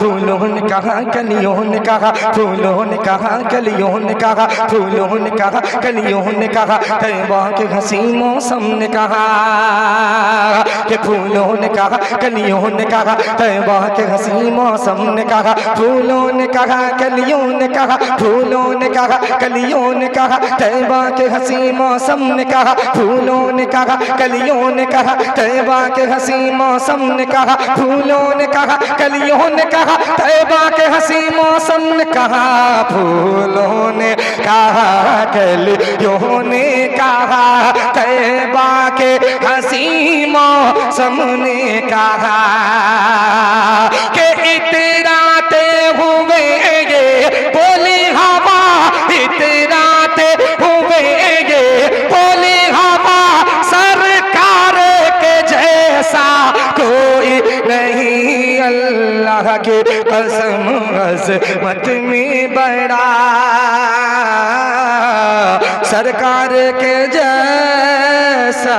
फूलों ने कहा कलियों ने कहा, फूलों ने कहा कलियों ने कहा, फूलों ने कहा कलियों ने कहा, तैबा के हसी मौसम ने कहा कि फूलों ने कहा कलियों ने कहा, तैबा के हसी मौसम ने कहा, फूलों ने कहा कलियों ने कहा, फूलों ने कहा कलियों ने कहा, तैबा के हसी मौसम ने कहा, फूलों ने कहा कलियों ने कहा, तैबा के हसी मौसम ने कहा, फूलों ने कहा कलियों ने कहा, तैबा के हसी मौसम ने कहा, फूलों ने कहा कलियों ने कहा, तैबा के हसी मौसम ने कहा कि इतराते हुए ये बोली हवा, इतराते हुए ये बोली हवा, सरकार के जैसा कोई नहीं, अल्लाह की कसम अज़मत में बड़ा, सरकार के जैसा